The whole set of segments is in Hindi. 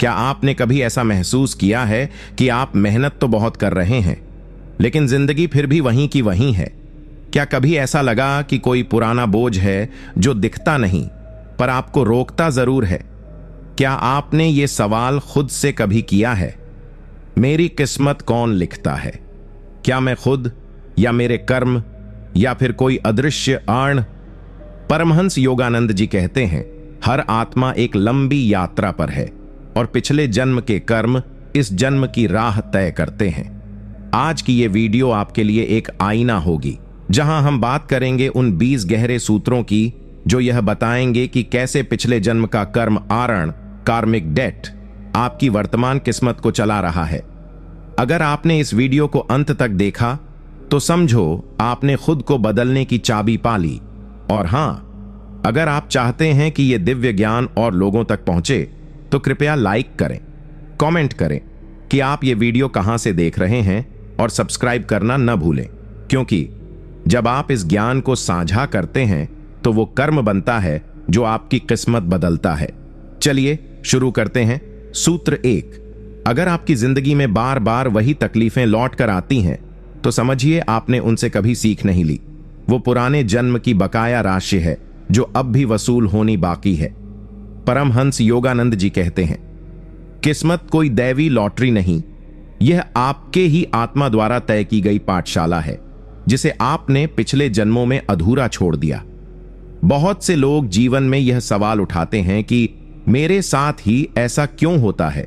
क्या आपने कभी ऐसा महसूस किया है कि आप मेहनत तो बहुत कर रहे हैं, लेकिन जिंदगी फिर भी वहीं की वहीं है? क्या कभी ऐसा लगा कि कोई पुराना बोझ है जो दिखता नहीं पर आपको रोकता जरूर है? क्या आपने ये सवाल खुद से कभी किया है, मेरी किस्मत कौन लिखता है? क्या मैं खुद, या मेरे कर्म, या फिर कोई अदृश्य आण? परमहंस योगानंद जी कहते हैं, हर आत्मा एक लंबी यात्रा पर है और पिछले जन्म के कर्म इस जन्म की राह तय करते हैं। आज की ये वीडियो आपके लिए एक आईना होगी, जहां हम बात करेंगे उन 20 गहरे सूत्रों की जो यह बताएंगे कि कैसे पिछले जन्म का कर्म आरण, कार्मिक डेट, आपकी वर्तमान किस्मत को चला रहा है। अगर आपने इस वीडियो को अंत तक देखा तो समझो आपने खुद को बदलने की चाबी पा ली। और हां, अगर आप चाहते हैं कि यह दिव्य ज्ञान और लोगों तक पहुंचे तो कृपया लाइक करें, कमेंट करें कि आप ये वीडियो कहां से देख रहे हैं और सब्सक्राइब करना न भूलें, क्योंकि जब आप इस ज्ञान को साझा करते हैं तो वो कर्म बनता है जो आपकी किस्मत बदलता है। चलिए शुरू करते हैं। सूत्र 1, अगर आपकी जिंदगी में बार बार वही तकलीफें लौट कर आती हैं तो समझिए आपने उनसे कभी सीख नहीं ली। वो पुराने जन्म की बकाया राशि है जो अब भी वसूल होनी बाकी है। परमहंस योगानंद जी कहते हैं, किस्मत कोई दैवी लॉटरी नहीं, यह आपके ही आत्मा द्वारा तय की गई पाठशाला है जिसे आपने पिछले जन्मों में अधूरा छोड़ दिया। बहुत से लोग जीवन में यह सवाल उठाते हैं कि मेरे साथ ही ऐसा क्यों होता है?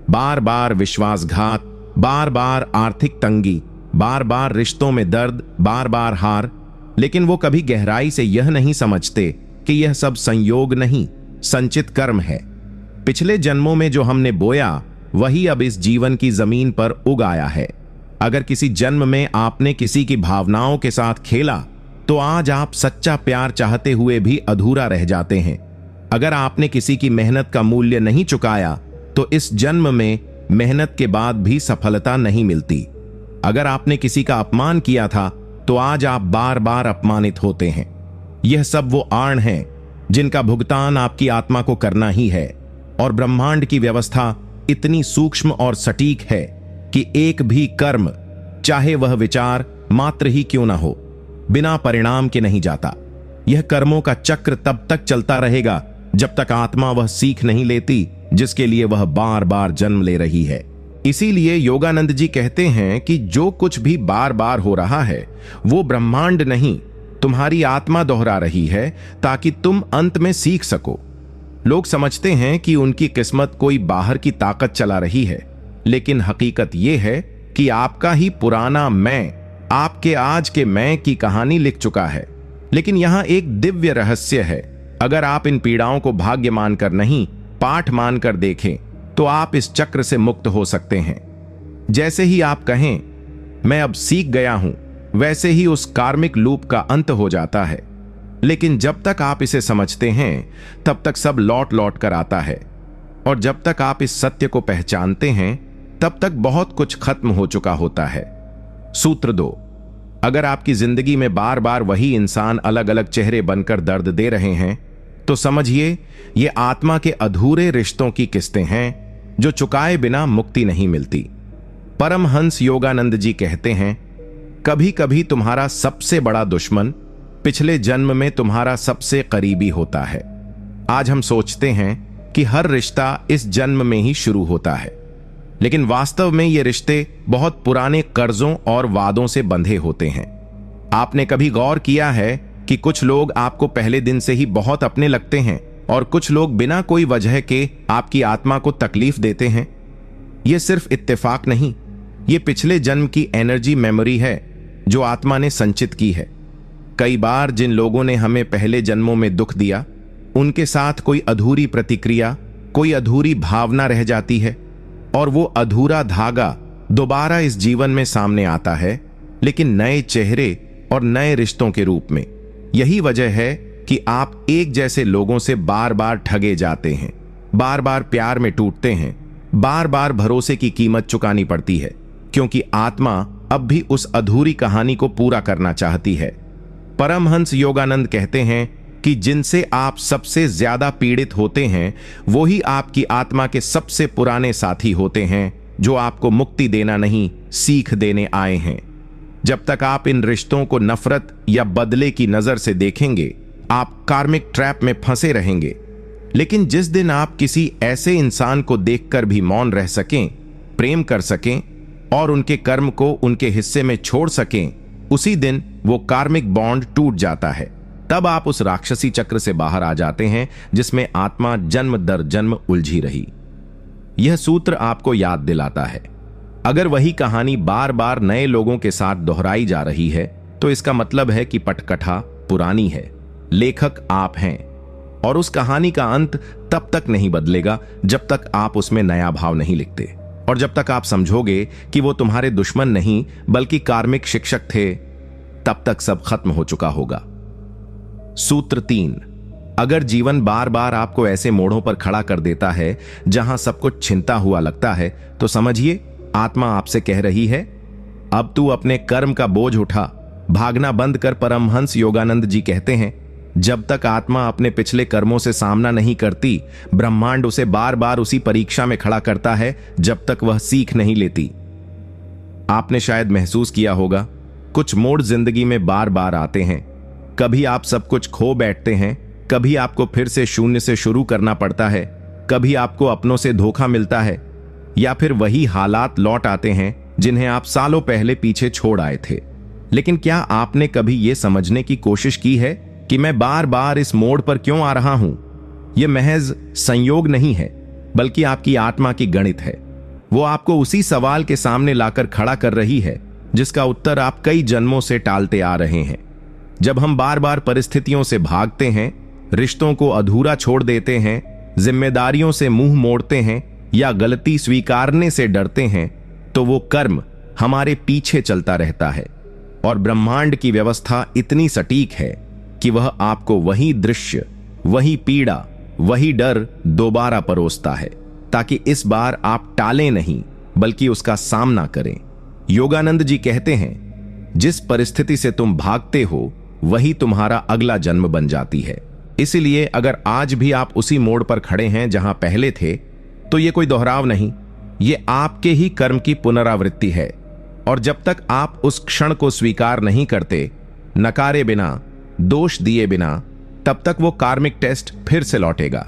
बार बार विश्वासघात, बार बार आर्थिक तंगी, बार बार रिश्तों में दर्द, बार बार हार। लेकिन वो कभी गहराई से यह नहीं समझते कि यह सब संयोग नहीं, संचित कर्म है। पिछले जन्मों में जो हमने बोया वही अब इस जीवन की जमीन पर उग आया है। अगर किसी जन्म में आपने किसी की भावनाओं के साथ खेला तो आज आप सच्चा प्यार चाहते हुए भी अधूरा रह जाते हैं। अगर आपने किसी की मेहनत का मूल्य नहीं चुकाया तो इस जन्म में मेहनत के बाद भी सफलता नहीं मिलती। अगर आपने किसी का अपमान किया था तो आज आप बार बार अपमानित होते हैं। यह सब वो आण हैं जिनका भुगतान आपकी आत्मा को करना ही है। और ब्रह्मांड की व्यवस्था इतनी सूक्ष्म और सटीक है कि एक भी कर्म, चाहे वह विचार मात्र ही क्यों ना हो, बिना परिणाम के नहीं जाता। यह कर्मों का चक्र तब तक चलता रहेगा जब तक आत्मा वह सीख नहीं लेती जिसके लिए वह बार बार जन्म ले रही है। इसीलिए योगानंद जी कहते हैं कि जो कुछ भी बार बार हो रहा है वो ब्रह्मांड नहीं, तुम्हारी आत्मा दोहरा रही है ताकि तुम अंत में सीख सको। लोग समझते हैं कि उनकी किस्मत कोई बाहर की ताकत चला रही है, लेकिन हकीकत यह है कि आपका ही पुराना मैं आपके आज के मैं की कहानी लिख चुका है। लेकिन यहां एक दिव्य रहस्य है। अगर आप इन पीड़ाओं को भाग्य मानकर नहीं, पाठ मानकर देखें तो आप इस चक्र से मुक्त हो सकते हैं। जैसे ही आप कहें मैं अब सीख गया हूं, वैसे ही उस कार्मिक लूप का अंत हो जाता है। लेकिन जब तक आप इसे समझते हैं तब तक सब लौट लौट कर आता है, और जब तक आप इस सत्य को पहचानते हैं तब तक बहुत कुछ खत्म हो चुका होता है। सूत्र 2, अगर आपकी जिंदगी में बार बार वही इंसान अलग अलग चेहरे बनकर दर्द दे रहे हैं तो समझिए ये आत्मा के अधूरे रिश्तों की किस्तें हैं जो चुकाए बिना मुक्ति नहीं मिलती। परमहंस योगानंद जी कहते हैं, कभी कभी तुम्हारा सबसे बड़ा दुश्मन पिछले जन्म में तुम्हारा सबसे करीबी होता है। आज हम सोचते हैं कि हर रिश्ता इस जन्म में ही शुरू होता है, लेकिन वास्तव में ये रिश्ते बहुत पुराने कर्जों और वादों से बंधे होते हैं। आपने कभी गौर किया है कि कुछ लोग आपको पहले दिन से ही बहुत अपने लगते हैं और कुछ लोग बिना कोई वजह के आपकी आत्मा को तकलीफ देते हैं? ये सिर्फ इत्तेफाक नहीं, ये पिछले जन्म की एनर्जी मेमोरी है जो आत्मा ने संचित की है। कई बार जिन लोगों ने हमें पहले जन्मों में दुख दिया, उनके साथ कोई अधूरी प्रतिक्रिया, कोई अधूरी भावना रह जाती है, और वो अधूरा धागा दोबारा इस जीवन में सामने आता है, लेकिन नए चेहरे और नए रिश्तों के रूप में। यही वजह है कि आप एक जैसे लोगों से बार बार ठगे जाते हैं, बार बार प्यार में टूटते हैं, बार बार भरोसे की कीमत चुकानी पड़ती है, क्योंकि आत्मा अब भी उस अधूरी कहानी को पूरा करना चाहती है। परमहंस योगानंद कहते हैं, कि जिनसे आप सबसे ज्यादा पीड़ित होते हैं वो ही आपकी आत्मा के सबसे पुराने साथी होते हैं, जो आपको मुक्ति देना नहीं, सीख देने आए हैं। जब तक आप इन रिश्तों को नफरत या बदले की नजर से देखेंगे, आप कार्मिक ट्रैप में फंसे रहेंगे। लेकिन जिस दिन आप किसी ऐसे इंसान को देखकर भी मौन रह सकें, प्रेम कर सकें और उनके कर्म को उनके हिस्से में छोड़ सकें, उसी दिन वो कार्मिक बॉन्ड टूट जाता है। तब आप उस राक्षसी चक्र से बाहर आ जाते हैं जिसमें आत्मा जन्म दर जन्म उलझी रही। यह सूत्र आपको याद दिलाता है, अगर वही कहानी बार बार नए लोगों के साथ दोहराई जा रही है तो इसका मतलब है कि पटकथा पुरानी है, लेखक आप हैं, और उस कहानी का अंत तब तक नहीं बदलेगा जब तक आप उसमें नया भाव नहीं लिखते, और जब तक आप समझोगे कि वो तुम्हारे दुश्मन नहीं बल्कि कार्मिक शिक्षक थे, तब तक सब खत्म हो चुका होगा। सूत्र 3, अगर जीवन बार बार आपको ऐसे मोड़ों पर खड़ा कर देता है जहां सब कुछ छिनता हुआ लगता है, तो समझिए आत्मा आपसे कह रही है, अब तू अपने कर्म का बोझ उठा, भागना बंद कर। परमहंस योगानंद जी कहते हैं, जब तक आत्मा अपने पिछले कर्मों से सामना नहीं करती, ब्रह्मांड उसे बार बार उसी परीक्षा में खड़ा करता है जब तक वह सीख नहीं लेती। आपने शायद महसूस किया होगा, कुछ मोड़ जिंदगी में बार बार आते हैं। कभी आप सब कुछ खो बैठते हैं, कभी आपको फिर से शून्य से शुरू करना पड़ता है, कभी आपको अपनों से धोखा मिलता है, या फिर वही हालात लौट आते हैं जिन्हें आप सालों पहले पीछे छोड़ आए थे। लेकिन क्या आपने कभी यह समझने की कोशिश की है कि मैं बार बार इस मोड़ पर क्यों आ रहा हूं? यह महज संयोग नहीं है, बल्कि आपकी आत्मा की गणित है। वो आपको उसी सवाल के सामने लाकर खड़ा कर रही है जिसका उत्तर आप कई जन्मों से टालते आ रहे हैं। जब हम बार बार परिस्थितियों से भागते हैं, रिश्तों को अधूरा छोड़ देते हैं, जिम्मेदारियों से मुंह मोड़ते हैं या गलती स्वीकारने से डरते हैं, तो वो कर्म हमारे पीछे चलता रहता है। और ब्रह्मांड की व्यवस्था इतनी सटीक है कि वह आपको वही दृश्य, वही पीड़ा, वही डर दोबारा परोसता है, ताकि इस बार आप टालें नहीं बल्कि उसका सामना करें। योगानंद जी कहते हैं, जिस परिस्थिति से तुम भागते हो वही तुम्हारा अगला जन्म बन जाती है। इसीलिए अगर आज भी आप उसी मोड़ पर खड़े हैं जहां पहले थे, तो ये कोई दोहराव नहीं, ये आपके ही कर्म की पुनरावृत्ति है। और जब तक आप उस क्षण को स्वीकार नहीं करते, नकारे बिना, दोष दिए बिना, तब तक वो कार्मिक टेस्ट फिर से लौटेगा।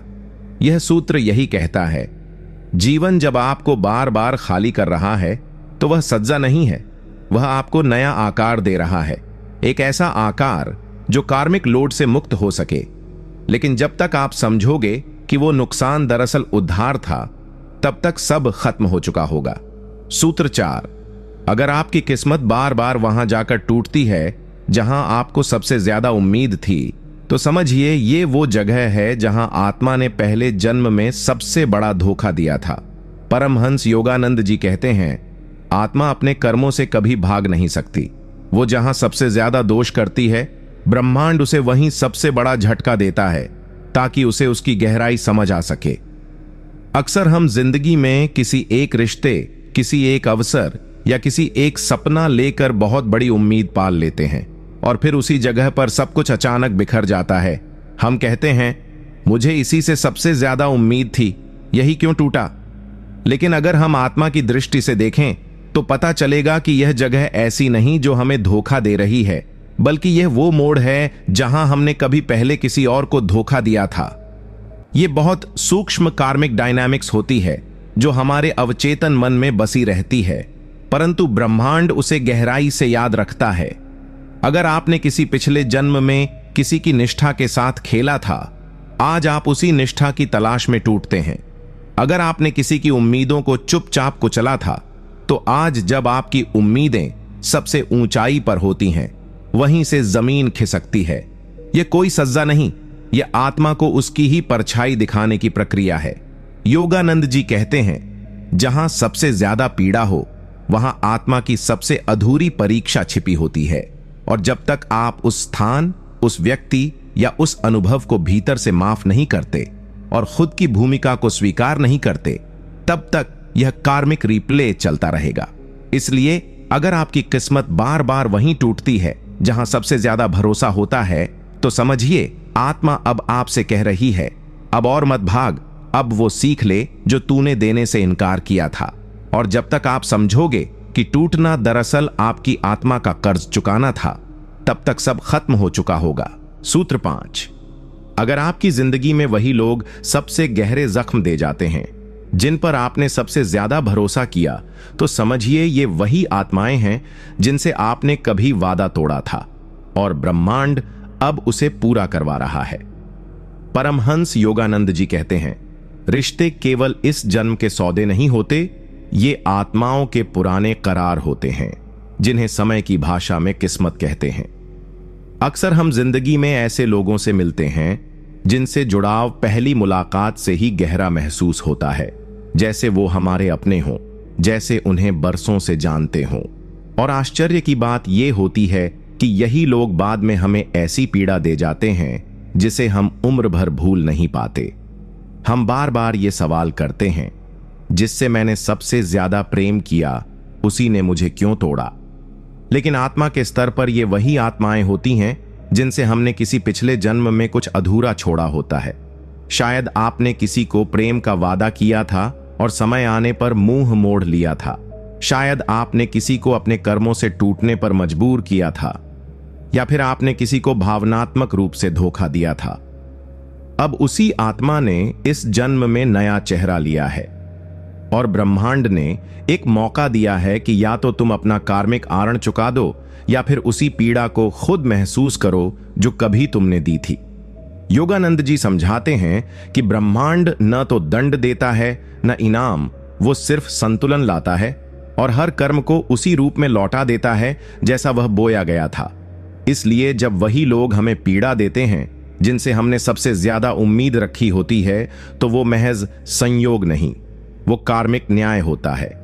यह सूत्र यही कहता है, जीवन जब आपको बार बार खाली कर रहा है तो वह सज्जा नहीं है, वह आपको नया आकार दे रहा है, एक ऐसा आकार जो कार्मिक लोड से मुक्त हो सके। लेकिन जब तक आप समझोगे कि वो नुकसान दरअसल उद्धार था, तब तक सब खत्म हो चुका होगा। सूत्र 4, अगर आपकी किस्मत बार बार वहां जाकर टूटती है जहां आपको सबसे ज्यादा उम्मीद थी, तो समझिए ये वो जगह है जहां आत्मा ने पहले जन्म में सबसे बड़ा धोखा दिया था। परमहंस योगानंद जी कहते हैं, आत्मा अपने कर्मों से कभी भाग नहीं सकती। वो जहां सबसे ज्यादा दोष करती है, ब्रह्मांड उसे वहीं सबसे बड़ा झटका देता है ताकि उसे उसकी गहराई समझ आ सके। अक्सर हम जिंदगी में किसी एक रिश्ते, किसी एक अवसर या किसी एक सपना लेकर बहुत बड़ी उम्मीद पाल लेते हैं, और फिर उसी जगह पर सब कुछ अचानक बिखर जाता है। हम कहते हैं, मुझे इसी से सबसे ज्यादा उम्मीद थी, यही क्यों टूटा? लेकिन अगर हम आत्मा की दृष्टि से देखें तो पता चलेगा कि यह जगह ऐसी नहीं जो हमें धोखा दे रही है, बल्कि यह वो मोड़ है जहां हमने कभी पहले किसी और को धोखा दिया था। यह बहुत सूक्ष्म कार्मिक डायनामिक्स होती है जो हमारे अवचेतन मन में बसी रहती है, परंतु ब्रह्मांड उसे गहराई से याद रखता है। अगर आपने किसी पिछले जन्म में किसी की निष्ठा के साथ खेला था, आज आप उसी निष्ठा की तलाश में टूटते हैं। अगर आपने किसी की उम्मीदों को चुपचाप कुचला था, तो आज जब आपकी उम्मीदें सबसे ऊंचाई पर होती हैं, वहीं से जमीन खिसकती है। यह कोई सज्जा नहीं, यह आत्मा को उसकी ही परछाई दिखाने की प्रक्रिया है। योगानंद जी कहते हैं, जहां सबसे ज्यादा पीड़ा हो, वहां आत्मा की सबसे अधूरी परीक्षा छिपी होती है। और जब तक आप उस स्थान, उस व्यक्ति या उस अनुभव को भीतर से माफ नहीं करते और खुद की भूमिका को स्वीकार नहीं करते, तब तक यह कार्मिक रिप्ले चलता रहेगा। इसलिए अगर आपकी किस्मत बार बार वहीं टूटती है जहां सबसे ज्यादा भरोसा होता है, तो समझिए आत्मा अब आपसे कह रही है, अब और मत भाग, अब वो सीख ले जो तूने देने से इनकार किया था। और जब तक आप समझोगे कि टूटना दरअसल आपकी आत्मा का कर्ज चुकाना था, तब तक सब खत्म हो चुका होगा। सूत्र 5। अगर आपकी जिंदगी में वही लोग सबसे गहरे जख्म दे जाते हैं जिन पर आपने सबसे ज्यादा भरोसा किया, तो समझिए ये वही आत्माएं हैं जिनसे आपने कभी वादा तोड़ा था और ब्रह्मांड अब उसे पूरा करवा रहा है। परमहंस योगानंद जी कहते हैं, रिश्ते केवल इस जन्म के सौदे नहीं होते, ये आत्माओं के पुराने करार होते हैं जिन्हें समय की भाषा में किस्मत कहते हैं। अक्सर हम जिंदगी में ऐसे लोगों से मिलते हैं जिनसे जुड़ाव पहली मुलाकात से ही गहरा महसूस होता है, जैसे वो हमारे अपने हों, जैसे उन्हें बरसों से जानते हों। और आश्चर्य की बात यह होती है कि यही लोग बाद में हमें ऐसी पीड़ा दे जाते हैं जिसे हम उम्र भर भूल नहीं पाते। हम बार बार ये सवाल करते हैं, जिससे मैंने सबसे ज्यादा प्रेम किया उसी ने मुझे क्यों तोड़ा। लेकिन आत्मा के स्तर पर ये वही आत्माएं होती हैं जिनसे हमने किसी पिछले जन्म में कुछ अधूरा छोड़ा होता है। शायद आपने किसी को प्रेम का वादा किया था और समय आने पर मुंह मोड़ लिया था। शायद आपने किसी को अपने कर्मों से टूटने पर मजबूर किया था, या फिर आपने किसी को भावनात्मक रूप से धोखा दिया था। अब उसी आत्मा ने इस जन्म में नया चेहरा लिया है और ब्रह्मांड ने एक मौका दिया है कि या तो तुम अपना कार्मिक आरण चुका दो या फिर उसी पीड़ा को खुद महसूस करो जो कभी तुमने दी थी। योगानंद जी समझाते हैं कि ब्रह्मांड न तो दंड देता है न इनाम, वो सिर्फ संतुलन लाता है और हर कर्म को उसी रूप में लौटा देता है जैसा वह बोया गया था। इसलिए जब वही लोग हमें पीड़ा देते हैं जिनसे हमने सबसे ज्यादा उम्मीद रखी होती है, तो वो महज संयोग नहीं, वो कार्मिक न्याय होता है।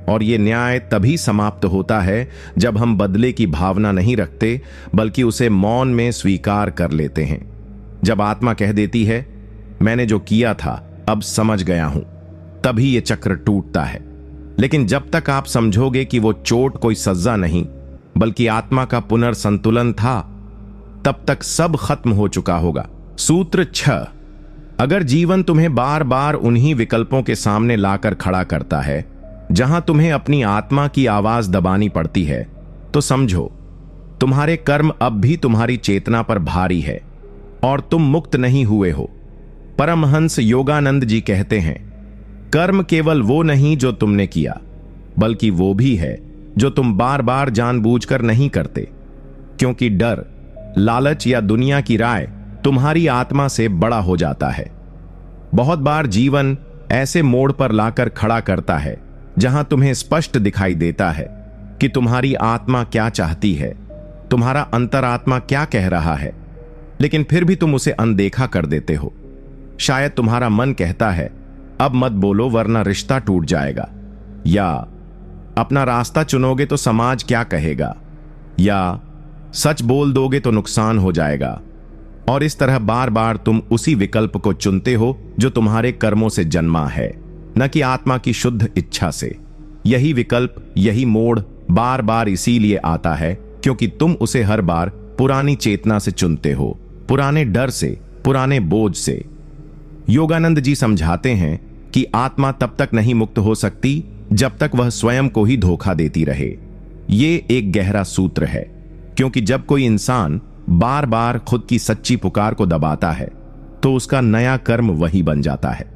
और ये न्याय तभी समाप्त होता है जब हम बदले की भावना नहीं रखते, बल्कि उसे मौन में स्वीकार कर लेते हैं। जब आत्मा कह देती है, मैंने जो किया था अब समझ गया हूं, तभी ये चक्र टूटता है। लेकिन जब तक आप समझोगे कि वो चोट कोई सजा नहीं बल्कि आत्मा का पुनर्संतुलन था, तब तक सब खत्म हो चुका होगा। सूत्र 6। अगर जीवन तुम्हें बार बार उन्हीं विकल्पों के सामने लाकर खड़ा करता है जहां तुम्हें अपनी आत्मा की आवाज दबानी पड़ती है, तो समझो तुम्हारे कर्म अब भी तुम्हारी चेतना पर भारी है और तुम मुक्त नहीं हुए हो। परमहंस योगानंद जी कहते हैं, कर्म केवल वो नहीं जो तुमने किया, बल्कि वो भी है जो तुम बार बार जानबूझकर नहीं करते, क्योंकि डर, लालच या दुनिया की राय तुम्हारी आत्मा से बड़ा हो जाता है। बहुत बार जीवन ऐसे मोड़ पर लाकर खड़ा करता है जहां तुम्हें स्पष्ट दिखाई देता है कि तुम्हारी आत्मा क्या चाहती है, तुम्हारा अंतरात्मा क्या कह रहा है, लेकिन फिर भी तुम उसे अनदेखा कर देते हो। शायद तुम्हारा मन कहता है, अब मत बोलो वरना रिश्ता टूट जाएगा, या अपना रास्ता चुनोगे तो समाज क्या कहेगा, या सच बोल दोगे तो नुकसान हो जाएगा। और इस तरह बार बार तुम उसी विकल्प को चुनते हो जो तुम्हारे कर्मों से जन्मा है, न कि आत्मा की शुद्ध इच्छा से। यही विकल्प, यही मोड़ बार बार इसीलिए आता है क्योंकि तुम उसे हर बार पुरानी चेतना से चुनते हो, पुराने डर से, पुराने बोझ से। योगानंद जी समझाते हैं कि आत्मा तब तक नहीं मुक्त हो सकती जब तक वह स्वयं को ही धोखा देती रहे। ये एक गहरा सूत्र है, क्योंकि जब कोई इंसान बार बार खुद की सच्ची पुकार को दबाता है तो उसका नया कर्म वही बन जाता है।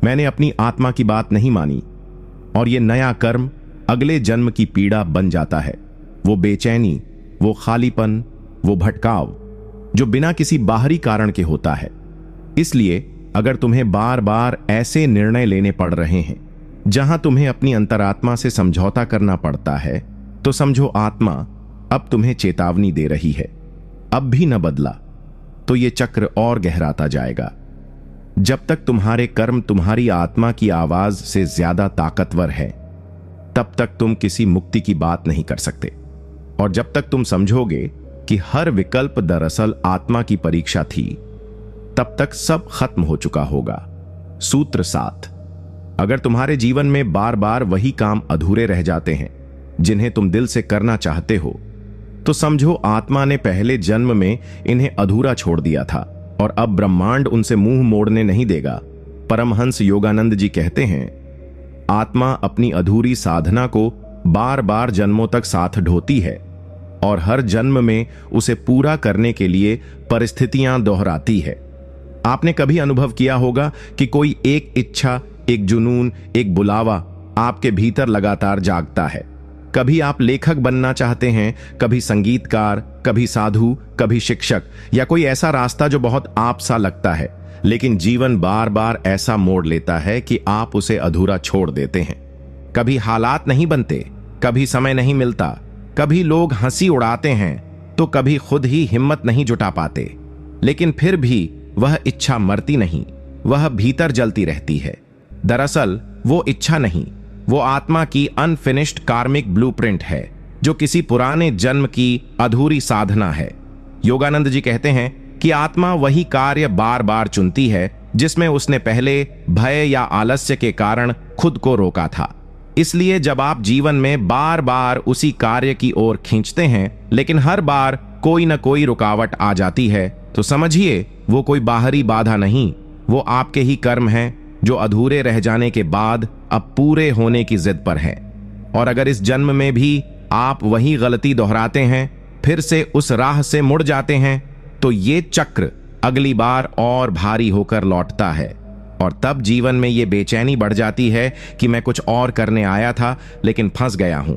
मैंने अपनी आत्मा की बात नहीं मानी और यह नया कर्म अगले जन्म की पीड़ा बन जाता है। वो बेचैनी, वो खालीपन, वो भटकाव जो बिना किसी बाहरी कारण के होता है। इसलिए अगर तुम्हें बार बार ऐसे निर्णय लेने पड़ रहे हैं जहां तुम्हें अपनी अंतरात्मा से समझौता करना पड़ता है, तो समझो आत्मा अब तुम्हें चेतावनी दे रही है। अब भी न बदला तो ये चक्र और गहराता जाएगा। जब तक तुम्हारे कर्म तुम्हारी आत्मा की आवाज से ज्यादा ताकतवर है, तब तक तुम किसी मुक्ति की बात नहीं कर सकते। और जब तक तुम समझोगे कि हर विकल्प दरअसल आत्मा की परीक्षा थी, तब तक सब खत्म हो चुका होगा। सूत्र 7। अगर तुम्हारे जीवन में बार बार वही काम अधूरे रह जाते हैं जिन्हें तुम दिल से करना चाहते हो, तो समझो आत्मा ने पहले जन्म में इन्हें अधूरा छोड़ दिया था और अब ब्रह्मांड उनसे मुंह मोड़ने नहीं देगा। परमहंस योगानंद जी कहते हैं, आत्मा अपनी अधूरी साधना को बार बार जन्मों तक साथ ढोती है और हर जन्म में उसे पूरा करने के लिए परिस्थितियां दोहराती है। आपने कभी अनुभव किया होगा कि कोई एक इच्छा, एक जुनून, एक बुलावा आपके भीतर लगातार जागता है। कभी आप लेखक बनना चाहते हैं, कभी संगीतकार, कभी साधु, कभी शिक्षक, या कोई ऐसा रास्ता जो बहुत आप सा लगता है, लेकिन जीवन बार बार ऐसा मोड़ लेता है कि आप उसे अधूरा छोड़ देते हैं। कभी हालात नहीं बनते, कभी समय नहीं मिलता, कभी लोग हंसी उड़ाते हैं, तो कभी खुद ही हिम्मत नहीं जुटा पाते, लेकिन फिर भी वह इच्छा मरती नहीं, वह भीतर जलती रहती है। दरअसल वो इच्छा नहीं, वो आत्मा की अनफिनिश्ड कार्मिक ब्लूप्रिंट है, जो किसी पुराने जन्म की अधूरी साधना है। योगानंद जी कहते हैं कि आत्मा वही कार्य बार बार चुनती है जिसमें उसने पहले भय या आलस्य के कारण खुद को रोका था। इसलिए जब आप जीवन में बार बार उसी कार्य की ओर खींचते हैं, लेकिन हर बार कोई न कोई रुकावट आ जाती है, तो समझिए वो कोई बाहरी बाधा नहीं, वो आपके ही कर्म हैं जो अधूरे रह जाने के बाद अब पूरे होने की जिद पर हैं। और अगर इस जन्म में भी आप वही गलती दोहराते हैं, फिर से उस राह से मुड़ जाते हैं, तो ये चक्र अगली बार और भारी होकर लौटता है। और तब जीवन में ये बेचैनी बढ़ जाती है कि मैं कुछ और करने आया था लेकिन फंस गया हूं।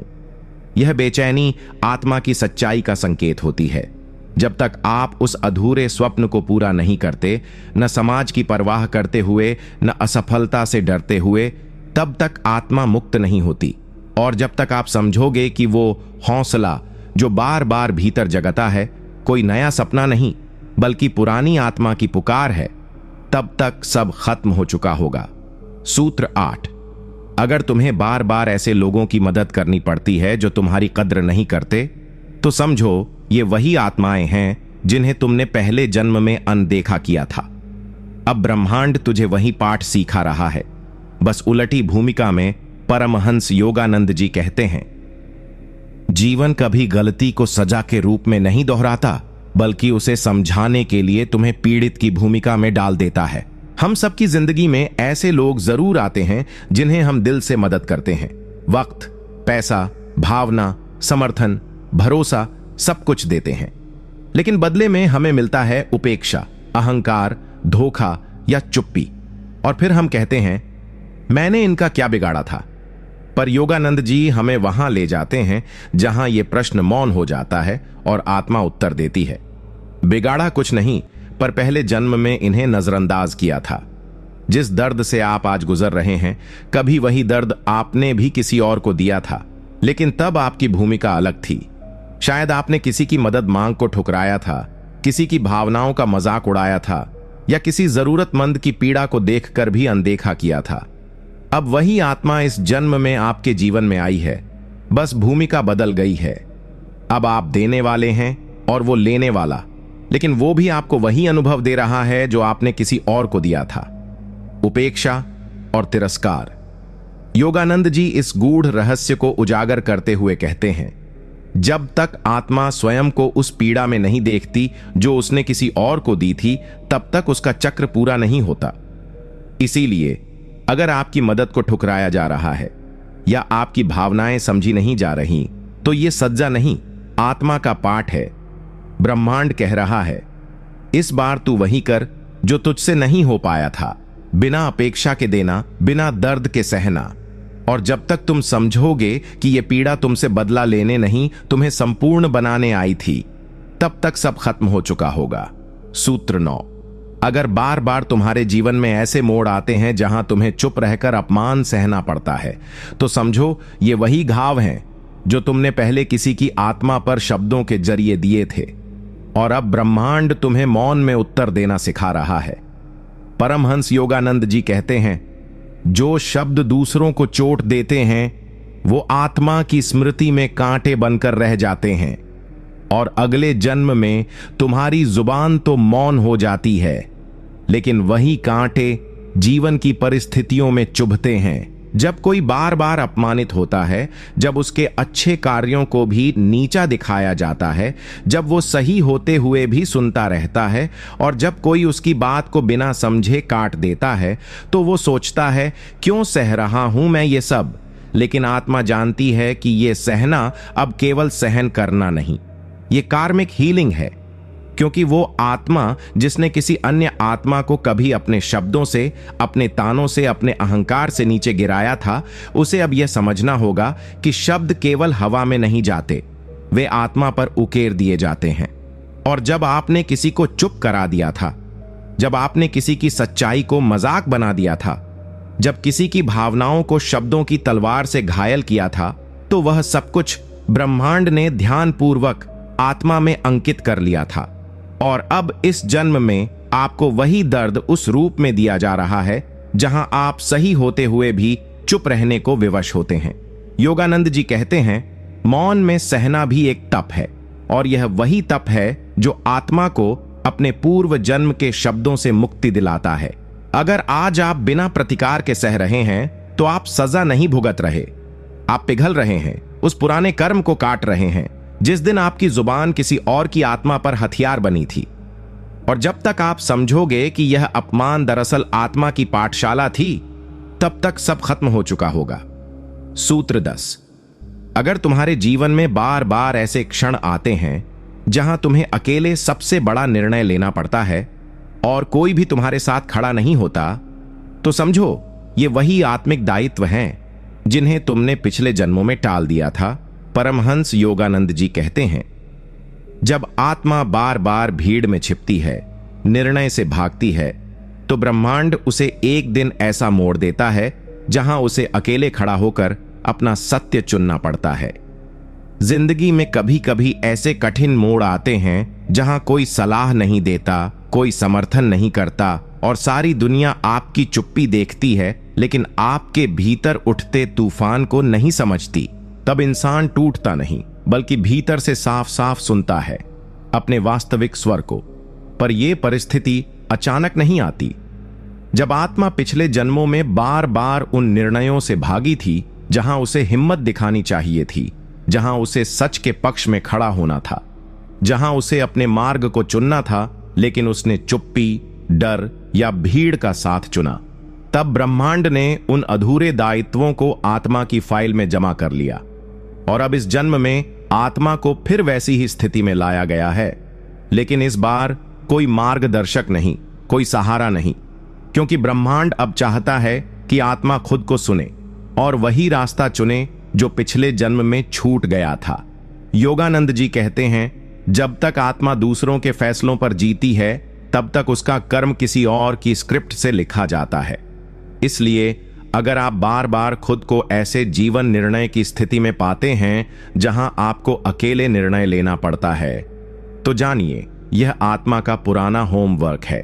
यह बेचैनी आत्मा की सच्चाई का संकेत होती है। जब तक आप उस अधूरे स्वप्न को पूरा नहीं करते, न समाज की परवाह करते हुए, न असफलता से डरते हुए, तब तक आत्मा मुक्त नहीं होती। और जब तक आप समझोगे कि वो हौसला जो बार बार भीतर जगता है कोई नया सपना नहीं बल्कि पुरानी आत्मा की पुकार है, तब तक सब खत्म हो चुका होगा। सूत्र 8। अगर तुम्हें बार बार ऐसे लोगों की मदद करनी पड़ती है जो तुम्हारी कद्र नहीं करते, तो समझो ये वही आत्माएं हैं जिन्हें तुमने पहले जन्म में अनदेखा किया था। अब ब्रह्मांड तुझे वही पाठ सिखा रहा है, बस उलटी भूमिका में। परमहंस योगानंद जी कहते हैं, जीवन कभी गलती को सजा के रूप में नहीं दोहराता, बल्कि उसे समझाने के लिए तुम्हें पीड़ित की भूमिका में डाल देता है। हम सबकी जिंदगी में ऐसे लोग जरूर आते हैं जिन्हें हम दिल से मदद करते हैं। वक्त, पैसा, भावना, समर्थन, भरोसा सब कुछ देते हैं, लेकिन बदले में हमें मिलता है उपेक्षा, अहंकार, धोखा या चुप्पी। और फिर हम कहते हैं, मैंने इनका क्या बिगाड़ा था। पर योगानंद जी हमें वहां ले जाते हैं जहां यह प्रश्न मौन हो जाता है और आत्मा उत्तर देती है, बिगाड़ा कुछ नहीं, पर पहले जन्म में इन्हें नजरअंदाज किया था। जिस दर्द से आप आज गुजर रहे हैं, कभी वही दर्द आपने भी किसी और को दिया था, लेकिन तब आपकी भूमिका अलग थी। शायद आपने किसी की मदद मांग को ठुकराया था, किसी की भावनाओं का मजाक उड़ाया था, या किसी जरूरतमंद की पीड़ा को देखकर भी अनदेखा किया था। अब वही आत्मा इस जन्म में आपके जीवन में आई है, बस भूमिका बदल गई है। अब आप देने वाले हैं और वो लेने वाला, लेकिन वो भी आपको वही अनुभव दे रहा है जो आपने किसी और को दिया था, उपेक्षा और तिरस्कार। योगानंद जी इस गूढ़ रहस्य को उजागर करते हुए कहते हैं, जब तक आत्मा स्वयं को उस पीड़ा में नहीं देखती जो उसने किसी और को दी थी, तब तक उसका चक्र पूरा नहीं होता। इसीलिए अगर आपकी मदद को ठुकराया जा रहा है या आपकी भावनाएं समझी नहीं जा रही, तो यह सज्जा नहीं, आत्मा का पाठ है। ब्रह्मांड कह रहा है, इस बार तू वही कर जो तुझसे नहीं हो पाया था, बिना अपेक्षा के देना, बिना दर्द के सहना। और जब तक तुम समझोगे कि यह पीड़ा तुमसे बदला लेने नहीं, तुम्हें संपूर्ण बनाने आई थी, तब तक सब खत्म हो चुका होगा। सूत्र 9। अगर बार बार तुम्हारे जीवन में ऐसे मोड़ आते हैं जहां तुम्हें चुप रहकर अपमान सहना पड़ता है, तो समझो ये वही घाव हैं जो तुमने पहले किसी की आत्मा पर शब्दों के जरिए दिए थे, और अब ब्रह्मांड तुम्हें मौन में उत्तर देना सिखा रहा है। परमहंस योगानंद जी कहते हैं, जो शब्द दूसरों को चोट देते हैं वो आत्मा की स्मृति में कांटे बनकर रह जाते हैं, और अगले जन्म में तुम्हारी जुबान तो मौन हो जाती है, लेकिन वही कांटे जीवन की परिस्थितियों में चुभते हैं। जब कोई बार बार अपमानित होता है, जब उसके अच्छे कार्यों को भी नीचा दिखाया जाता है, जब वो सही होते हुए भी सुनता रहता है और जब कोई उसकी बात को बिना समझे काट देता है, तो वो सोचता है क्यों सह रहा हूं मैं ये सब। लेकिन आत्मा जानती है कि ये सहना अब केवल सहन करना नहीं, ये कार्मिक हीलिंग है। क्योंकि वो आत्मा जिसने किसी अन्य आत्मा को कभी अपने शब्दों से, अपने तानों से, अपने अहंकार से नीचे गिराया था, उसे अब यह समझना होगा कि शब्द केवल हवा में नहीं जाते, वे आत्मा पर उकेर दिए जाते हैं। और जब आपने किसी को चुप करा दिया था, जब आपने किसी की सच्चाई को मजाक बना दिया था, जब किसी की भावनाओं को शब्दों की तलवार से घायल किया था, तो वह सब कुछ ब्रह्मांड ने ध्यानपूर्वक आत्मा में अंकित कर लिया था। और अब इस जन्म में आपको वही दर्द उस रूप में दिया जा रहा है जहां आप सही होते हुए भी चुप रहने को विवश होते हैं। योगानंद जी कहते हैं, मौन में सहना भी एक तप है, और यह वही तप है जो आत्मा को अपने पूर्व जन्म के शब्दों से मुक्ति दिलाता है। अगर आज आप बिना प्रतिकार के सह रहे हैं, तो आप सजा नहीं भुगत रहे, आप पिघल रहे हैं, उस पुराने कर्म को काट रहे हैं जिस दिन आपकी जुबान किसी और की आत्मा पर हथियार बनी थी। और जब तक आप समझोगे कि यह अपमान दरअसल आत्मा की पाठशाला थी, तब तक सब खत्म हो चुका होगा। सूत्र 10। अगर तुम्हारे जीवन में बार बार ऐसे क्षण आते हैं जहां तुम्हें अकेले सबसे बड़ा निर्णय लेना पड़ता है और कोई भी तुम्हारे साथ खड़ा नहीं होता, तो समझो ये वही आत्मिक दायित्व हैं जिन्हें तुमने पिछले जन्मों में टाल दिया था। परमहंस योगानंद जी कहते हैं, जब आत्मा बार बार भीड़ में छिपती है, निर्णय से भागती है, तो ब्रह्मांड उसे एक दिन ऐसा मोड़ देता है जहां उसे अकेले खड़ा होकर अपना सत्य चुनना पड़ता है। जिंदगी में कभी कभी ऐसे कठिन मोड़ आते हैं जहां कोई सलाह नहीं देता, कोई समर्थन नहीं करता और सारी दुनिया आपकी चुप्पी देखती है, लेकिन आपके भीतर उठते तूफान को नहीं समझती। तब इंसान टूटता नहीं, बल्कि भीतर से साफ साफ सुनता है अपने वास्तविक स्वर को। पर यह परिस्थिति अचानक नहीं आती। जब आत्मा पिछले जन्मों में बार बार उन निर्णयों से भागी थी जहां उसे हिम्मत दिखानी चाहिए थी, जहां उसे सच के पक्ष में खड़ा होना था, जहां उसे अपने मार्ग को चुनना था, लेकिन उसने चुप्पी, डर या भीड़ का साथ चुना, तब ब्रह्मांड ने उन अधूरे दायित्वों को आत्मा की फाइल में जमा कर लिया। और अब इस जन्म में आत्मा को फिर वैसी ही स्थिति में लाया गया है, लेकिन इस बार कोई मार्गदर्शक नहीं, कोई सहारा नहीं, क्योंकि ब्रह्मांड अब चाहता है कि आत्मा खुद को सुने और वही रास्ता चुने जो पिछले जन्म में छूट गया था। योगानंद जी कहते हैं, जब तक आत्मा दूसरों के फैसलों पर जीती है, तब तक उसका कर्म किसी और की स्क्रिप्ट से लिखा जाता है। इसलिए अगर आप बार बार खुद को ऐसे जीवन निर्णय की स्थिति में पाते हैं जहां आपको अकेले निर्णय लेना पड़ता है, तो जानिए यह आत्मा का पुराना होमवर्क है।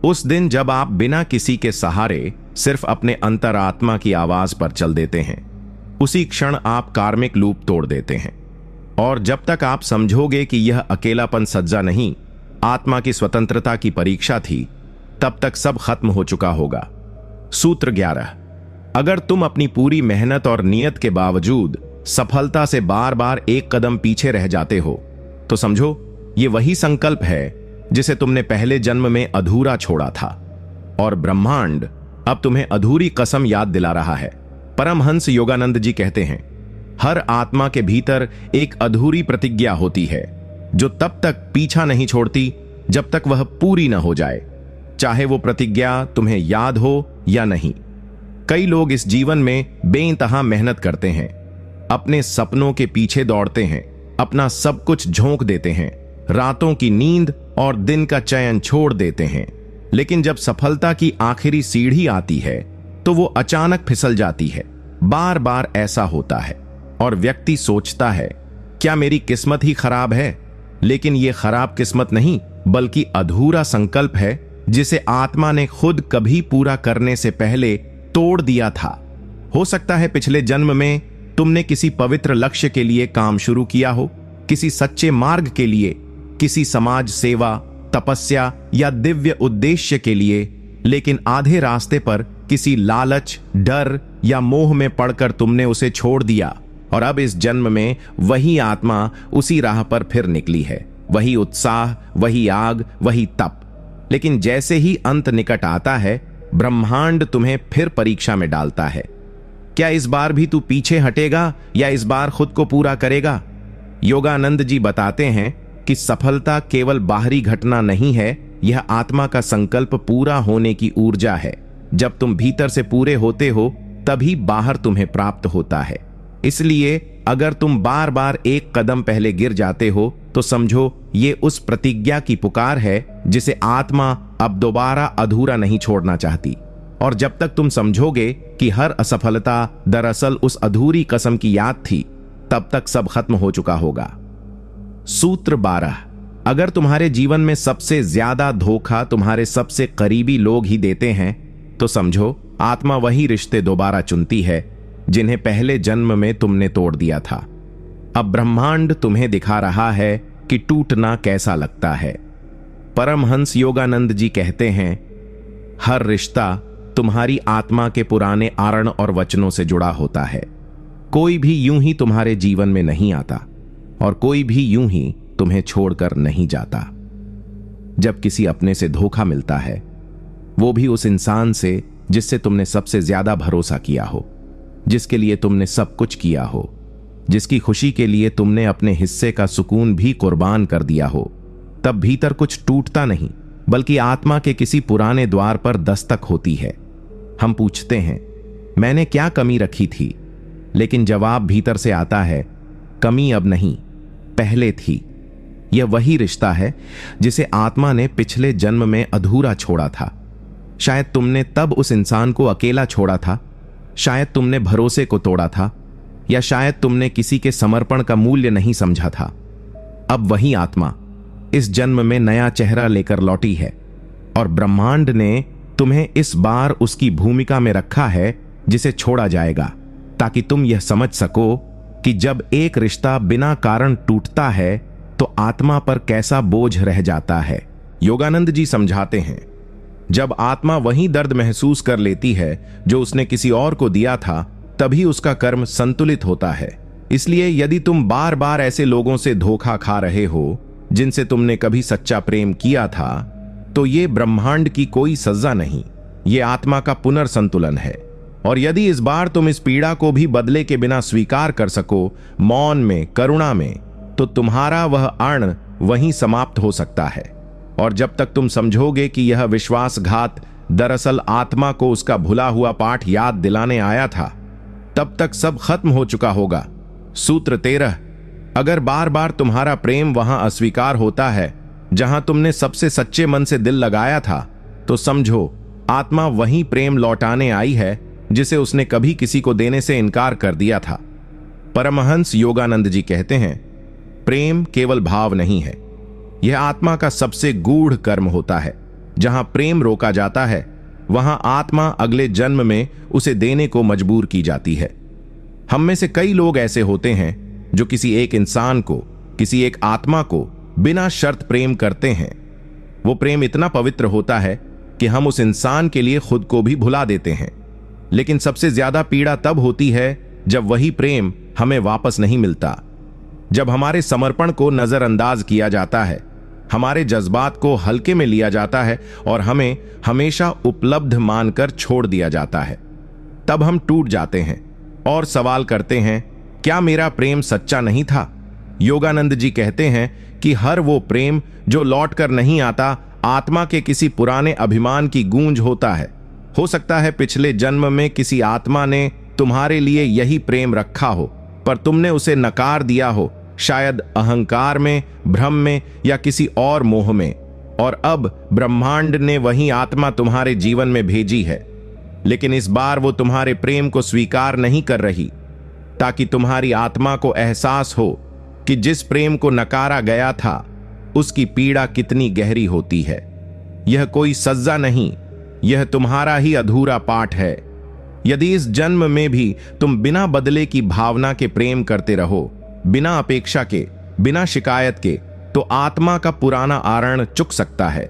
उस दिन जब आप बिना किसी के सहारे सिर्फ अपने अंतरात्मा की आवाज पर चल देते हैं, उसी क्षण आप कार्मिक लूप तोड़ देते हैं। और जब तक आप समझोगे कि यह अकेलापन सज्जा नहीं, आत्मा की स्वतंत्रता की परीक्षा थी, तब तक सब खत्म हो चुका होगा। सूत्र 11। अगर तुम अपनी पूरी मेहनत और नियत के बावजूद सफलता से बार बार एक कदम पीछे रह जाते हो, तो समझो ये वही संकल्प है जिसे तुमने पहले जन्म में अधूरा छोड़ा था, और ब्रह्मांड अब तुम्हें अधूरी कसम याद दिला रहा है। परमहंस योगानंद जी कहते हैं, हर आत्मा के भीतर एक अधूरी प्रतिज्ञा होती है जो तब तक पीछा नहीं छोड़ती जब तक वह पूरी न हो जाए, चाहे वो प्रतिज्ञा तुम्हें याद हो या नहीं। कई लोग इस जीवन में बेइंतहा मेहनत करते हैं, अपने सपनों के पीछे दौड़ते हैं, अपना सब कुछ झोंक देते हैं, रातों की नींद और दिन का चयन छोड़ देते हैं, लेकिन जब सफलता की आखिरी सीढ़ी आती है तो वो अचानक फिसल जाती है। बार बार ऐसा होता है और व्यक्ति सोचता है, क्या मेरी किस्मत ही खराब है? लेकिन ये खराब किस्मत नहीं, बल्कि अधूरा संकल्प है जिसे आत्मा ने खुद कभी पूरा करने से पहले तोड़ दिया था। हो सकता है पिछले जन्म में तुमने किसी पवित्र लक्ष्य के लिए काम शुरू किया हो, किसी सच्चे मार्ग के लिए, किसी समाज सेवा, तपस्या या दिव्य उद्देश्य के लिए, लेकिन आधे रास्ते पर किसी लालच, डर या मोह में पड़कर तुमने उसे छोड़ दिया और अब इस जन्म में वही आत्मा उसी राह पर फिर निकली है। वही उत्साह, वही आग, वही तप। लेकिन जैसे ही अंत निकट आता है, ब्रह्मांड तुम्हें फिर परीक्षा में डालता है। क्या इस बार भी तू पीछे हटेगा या इस बार खुद को पूरा करेगा? योगानंद जी बताते हैं कि सफलता केवल बाहरी घटना नहीं है, यह आत्मा का संकल्प पूरा होने की ऊर्जा है। जब तुम भीतर से पूरे होते हो तभी बाहर तुम्हें प्राप्त होता है। इसलिए अगर तुम बार बार एक कदम पहले गिर जाते हो तो समझो ये उस प्रतिज्ञा की पुकार है जिसे आत्मा अब दोबारा अधूरा नहीं छोड़ना चाहती। और जब तक तुम समझोगे कि हर असफलता दरअसल उस अधूरी कसम की याद थी, तब तक सब खत्म हो चुका होगा। सूत्र 12। अगर तुम्हारे जीवन में सबसे ज्यादा धोखा तुम्हारे सबसे करीबी लोग ही देते हैं तो समझो आत्मा वही रिश्ते दोबारा चुनती है जिन्हें पहले जन्म में तुमने तोड़ दिया था। अब ब्रह्मांड तुम्हें दिखा रहा है कि टूटना कैसा लगता है। परमहंस योगानंद जी कहते हैं, हर रिश्ता तुम्हारी आत्मा के पुराने आरण और वचनों से जुड़ा होता है। कोई भी यूं ही तुम्हारे जीवन में नहीं आता और कोई भी यूं ही तुम्हें छोड़कर नहीं जाता। जब किसी अपने से धोखा मिलता है, वो भी उस इंसान से जिससे तुमने सबसे ज्यादा भरोसा किया हो, जिसके लिए तुमने सब कुछ किया हो, जिसकी खुशी के लिए तुमने अपने हिस्से का सुकून भी कुर्बान कर दिया हो, तब भीतर कुछ टूटता नहीं बल्कि आत्मा के किसी पुराने द्वार पर दस्तक होती है। हम पूछते हैं, मैंने क्या कमी रखी थी? लेकिन जवाब भीतर से आता है, कमी अब नहीं, पहले थी। यह वही रिश्ता है जिसे आत्मा ने पिछले जन्म में अधूरा छोड़ा था। शायद तुमने तब उस इंसान को अकेला छोड़ा था, शायद तुमने भरोसे को तोड़ा था, या शायद तुमने किसी के समर्पण का मूल्य नहीं समझा था। अब वही आत्मा इस जन्म में नया चेहरा लेकर लौटी है और ब्रह्मांड ने तुम्हें इस बार उसकी भूमिका में रखा है जिसे छोड़ा जाएगा, ताकि तुम यह समझ सको कि जब एक रिश्ता बिना कारण टूटता है तो आत्मा पर कैसा बोझ रह जाता है। योगानंद जी समझाते हैं, जब आत्मा वही दर्द महसूस कर लेती है जो उसने किसी और को दिया था, तभी उसका कर्म संतुलित होता है। इसलिए यदि तुम बार बार ऐसे लोगों से धोखा खा रहे हो जिनसे तुमने कभी सच्चा प्रेम किया था, तो ये ब्रह्मांड की कोई सजा नहीं, ये आत्मा का पुनर्संतुलन है। और यदि इस बार तुम इस पीड़ा को भी बदले के बिना स्वीकार कर सको, मौन में, करुणा में, तो तुम्हारा वह अर्ण वहीं समाप्त हो सकता है। और जब तक तुम समझोगे कि यह विश्वासघात दरअसल आत्मा को उसका भुला हुआ पाठ याद दिलाने आया था, तब तक सब खत्म हो चुका होगा। सूत्र 13। अगर बार बार तुम्हारा प्रेम वहां अस्वीकार होता है जहां तुमने सबसे सच्चे मन से दिल लगाया था, तो समझो आत्मा वही प्रेम लौटाने आई है जिसे उसने कभी किसी को देने से इनकार कर दिया था। परमहंस योगानंद जी कहते हैं, प्रेम केवल भाव नहीं है, यह आत्मा का सबसे गूढ़ कर्म होता है। जहां प्रेम रोका जाता है वहां आत्मा अगले जन्म में उसे देने को मजबूर की जाती है। हम में से कई लोग ऐसे होते हैं जो किसी एक इंसान को, किसी एक आत्मा को बिना शर्त प्रेम करते हैं। वो प्रेम इतना पवित्र होता है कि हम उस इंसान के लिए खुद को भी भुला देते हैं। लेकिन सबसे ज्यादा पीड़ा तब होती है जब वही प्रेम हमें वापस नहीं मिलता, जब हमारे समर्पण को नजरअंदाज किया जाता है, हमारे जज्बात को हल्के में लिया जाता है और हमें हमेशा उपलब्ध मानकर छोड़ दिया जाता है। तब हम टूट जाते हैं और सवाल करते हैं, क्या मेरा प्रेम सच्चा नहीं था? योगानंद जी कहते हैं कि हर वो प्रेम जो लौट कर नहीं आता, आत्मा के किसी पुराने अभिमान की गूंज होता है। हो सकता है पिछले जन्म में किसी आत्मा ने तुम्हारे लिए यही प्रेम रखा हो, पर तुमने उसे नकार दिया हो, शायद अहंकार में, भ्रम में या किसी और मोह में। और अब ब्रह्मांड ने वही आत्मा तुम्हारे जीवन में भेजी है, लेकिन इस बार वो तुम्हारे प्रेम को स्वीकार नहीं कर रही, ताकि तुम्हारी आत्मा को एहसास हो कि जिस प्रेम को नकारा गया था उसकी पीड़ा कितनी गहरी होती है। यह कोई सज्जा नहीं, यह तुम्हारा ही अधूरा पाठ है। यदि इस जन्म में भी तुम बिना बदले की भावना के प्रेम करते रहो, बिना अपेक्षा के, बिना शिकायत के, तो आत्मा का पुराना आरण चुक सकता है।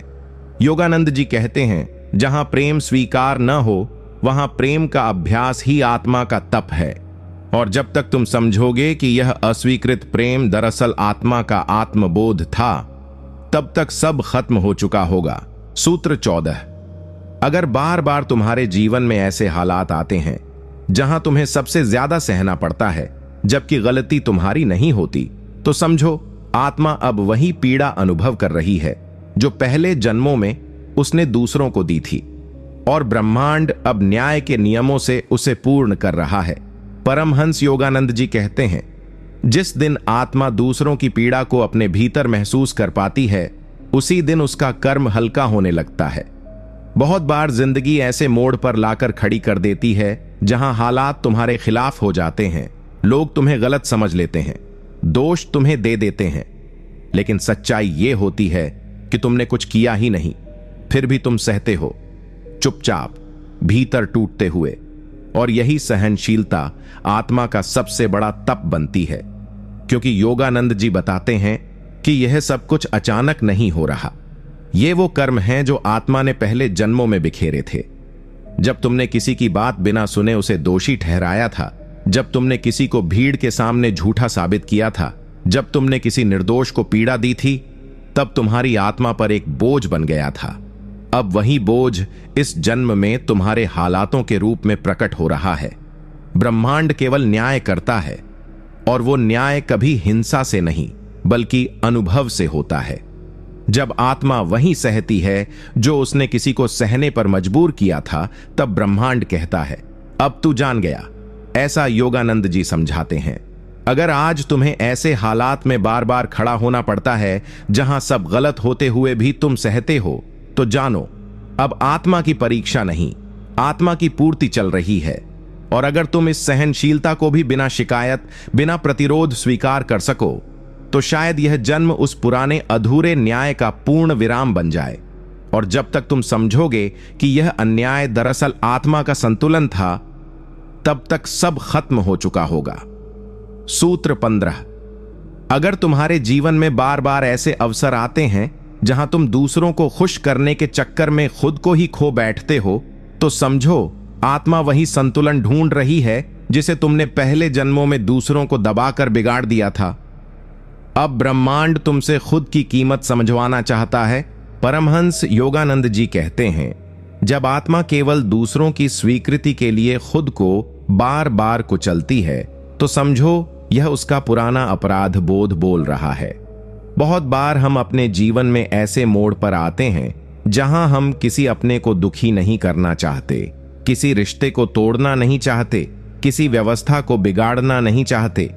योगानंद जी कहते हैं, जहां प्रेम स्वीकार न हो वहां प्रेम का अभ्यास ही आत्मा का तप है। और जब तक तुम समझोगे कि यह अस्वीकृत प्रेम दरअसल आत्मा का आत्मबोध था, तब तक सब खत्म हो चुका होगा। सूत्र 14। अगर बार बार तुम्हारे जीवन में ऐसे हालात आते हैं जहां तुम्हें सबसे ज्यादा सहना पड़ता है जबकि गलती तुम्हारी नहीं होती, तो समझो आत्मा अब वही पीड़ा अनुभव कर रही है जो पहले जन्मों में उसने दूसरों को दी थी, और ब्रह्मांड अब न्याय के नियमों से उसे पूर्ण कर रहा है। परमहंस योगानंद जी कहते हैं, जिस दिन आत्मा दूसरों की पीड़ा को अपने भीतर महसूस कर पाती है, उसी दिन उसका कर्म हल्का होने लगता है। बहुत बार जिंदगी ऐसे मोड़ पर लाकर खड़ी कर देती है जहां हालात तुम्हारे खिलाफ हो जाते हैं, लोग तुम्हें गलत समझ लेते हैं, दोष तुम्हें दे देते हैं, लेकिन सच्चाई यह होती है कि तुमने कुछ किया ही नहीं, फिर भी तुम सहते हो चुपचाप, भीतर टूटते हुए। और यही सहनशीलता आत्मा का सबसे बड़ा तप बनती है, क्योंकि योगानंद जी बताते हैं कि यह सब कुछ अचानक नहीं हो रहा। ये वो कर्म हैं जो आत्मा ने पहले जन्मों में बिखेरे थे। जब तुमने किसी की बात बिना सुने उसे दोषी ठहराया था, जब तुमने किसी को भीड़ के सामने झूठा साबित किया था, जब तुमने किसी निर्दोष को पीड़ा दी थी, तब तुम्हारी आत्मा पर एक बोझ बन गया था। अब वही बोझ इस जन्म में तुम्हारे हालातों के रूप में प्रकट हो रहा है। ब्रह्मांड केवल न्याय करता है, और वो न्याय कभी हिंसा से नहीं बल्कि अनुभव से होता है। जब आत्मा वही सहती है जो उसने किसी को सहने पर मजबूर किया था, तब ब्रह्मांड कहता है, अब तू जान गया। ऐसा योगानंद जी समझाते हैं। अगर आज तुम्हें ऐसे हालात में बार बार खड़ा होना पड़ता है जहां सब गलत होते हुए भी तुम सहते हो, तो जानो अब आत्मा की परीक्षा नहीं, आत्मा की पूर्ति चल रही है। और अगर तुम इस सहनशीलता को भी बिना शिकायत, बिना प्रतिरोध स्वीकार कर सको, तो शायद यह जन्म उस पुराने अधूरे न्याय का पूर्ण विराम बन जाए। और जब तक तुम समझोगे कि यह अन्याय दरअसल आत्मा का संतुलन था, तब तक सब खत्म हो चुका होगा। सूत्र 15। अगर तुम्हारे जीवन में बार बार ऐसे अवसर आते हैं जहां तुम दूसरों को खुश करने के चक्कर में खुद को ही खो बैठते हो, तो समझो आत्मा वही संतुलन ढूंढ रही है जिसे तुमने पहले जन्मों में दूसरों को दबाकर बिगाड़ दिया था। अब ब्रह्मांड तुमसे खुद की कीमत समझवाना चाहता है। परमहंस योगानंद जी कहते हैं, जब आत्मा केवल दूसरों की स्वीकृति के लिए खुद को बार बार कुचलती है, तो समझो यह उसका पुराना अपराध बोध बोल रहा है। बहुत बार हम अपने जीवन में ऐसे मोड़ पर आते हैं जहां हम किसी अपने को दुखी नहीं करना चाहते, किसी रिश्ते को तोड़ना नहीं चाहते, किसी व्यवस्था को बिगाड़ना नहीं चाहते।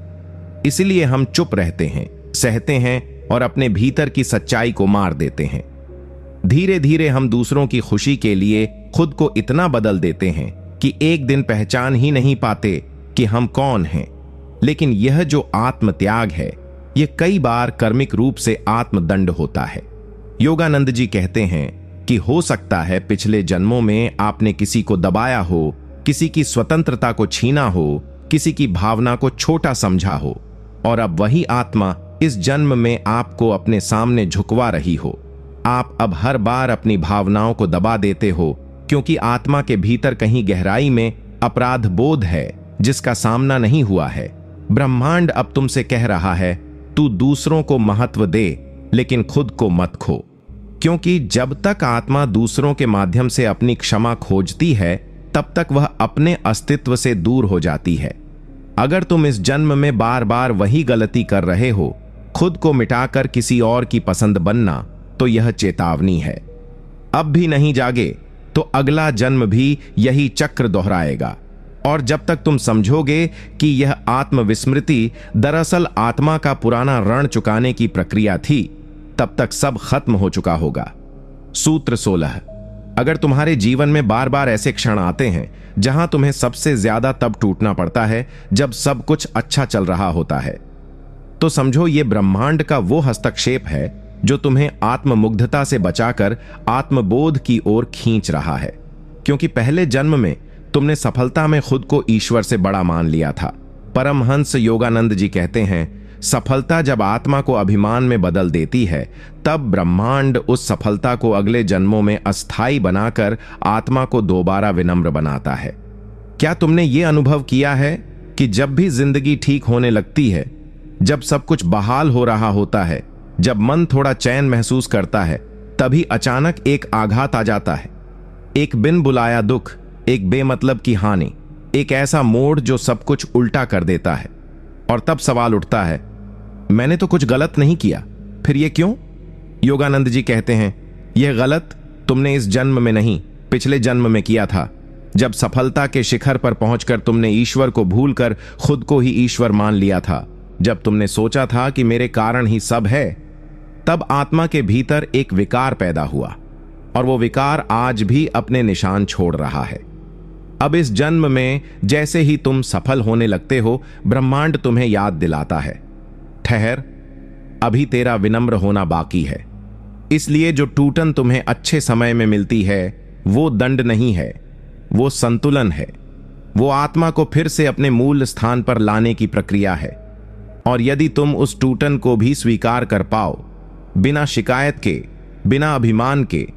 इसलिए हम चुप रहते हैं, सहते हैं और अपने भीतर की सच्चाई को मार देते हैं। धीरे धीरे हम दूसरों की खुशी के लिए खुद को इतना बदल देते हैं कि एक दिन पहचान ही नहीं पाते कि हम कौन हैं। लेकिन यह जो आत्मत्याग है, यह कई बार कर्मिक रूप से आत्मदंड होता है। योगानंद जी कहते हैं कि हो सकता है पिछले जन्मों में आपने किसी को दबाया हो, किसी की स्वतंत्रता को छीना हो, किसी की भावना को छोटा समझा हो, और अब वही आत्मा इस जन्म में आपको अपने सामने झुकवा रही हो। आप अब हर बार अपनी भावनाओं को दबा देते हो, क्योंकि आत्मा के भीतर कहीं गहराई में अपराध बोध है जिसका सामना नहीं हुआ है। ब्रह्मांड अब तुमसे कह रहा है, तू दूसरों को महत्व दे लेकिन खुद को मत खो, क्योंकि जब तक आत्मा दूसरों के माध्यम से अपनी क्षमा खोजती है, तब तक वह अपने अस्तित्व से दूर हो जाती है। अगर तुम इस जन्म में बार बार वही गलती कर रहे हो, खुद को मिटाकर किसी और की पसंद बनना, तो यह चेतावनी है। अब भी नहीं जागे तो अगला जन्म भी यही चक्र दोहराएगा। और जब तक तुम समझोगे कि यह आत्मविस्मृति दरअसल आत्मा का पुराना ऋण चुकाने की प्रक्रिया थी, तब तक सब खत्म हो चुका होगा। सूत्र 16। अगर तुम्हारे जीवन में बार बार ऐसे क्षण आते हैं जहां तुम्हें सबसे ज्यादा तब टूटना पड़ता है जब सब कुछ अच्छा चल रहा होता है, तो समझो ये ब्रह्मांड का वो हस्तक्षेप है जो तुम्हें आत्ममुग्धता से बचाकर आत्मबोध की ओर खींच रहा है। क्योंकि पहले जन्म में तुमने सफलता में खुद को ईश्वर से बड़ा मान लिया था। परमहंस योगानंद जी कहते हैं, सफलता जब आत्मा को अभिमान में बदल देती है, तब ब्रह्मांड उस सफलता को अगले जन्मों में अस्थायी बनाकर आत्मा को दोबारा विनम्र बनाता है। क्या तुमने ये अनुभव किया है कि जब भी जिंदगी ठीक होने लगती है, जब सब कुछ बहाल हो रहा होता है, जब मन थोड़ा चैन महसूस करता है, तभी अचानक एक आघात आ जाता है, एक बिन बुलाया दुख, एक बेमतलब की हानि, एक ऐसा मोड़ जो सब कुछ उल्टा कर देता है। और तब सवाल उठता है, मैंने तो कुछ गलत नहीं किया, फिर ये क्यों? योगानंद जी कहते हैं, यह गलत तुमने इस जन्म में नहीं, पिछले जन्म में किया था, जब सफलता के शिखर पर पहुंचकर तुमने ईश्वर को भूलकर खुद को ही ईश्वर मान लिया था। जब तुमने सोचा था कि मेरे कारण ही सब है, तब आत्मा के भीतर एक विकार पैदा हुआ, और वो विकार आज भी अपने निशान छोड़ रहा है। अब इस जन्म में जैसे ही तुम सफल होने लगते हो, ब्रह्मांड तुम्हें याद दिलाता है, ठहर, अभी तेरा विनम्र होना बाकी है। इसलिए जो टूटन तुम्हें अच्छे समय में मिलती है, वो दंड नहीं है, वो संतुलन है। वो आत्मा को फिर से अपने मूल स्थान पर लाने की प्रक्रिया है। और यदि तुम उस टूटन को भी स्वीकार कर पाओ, बिना शिकायत के, बिना अभिमान के,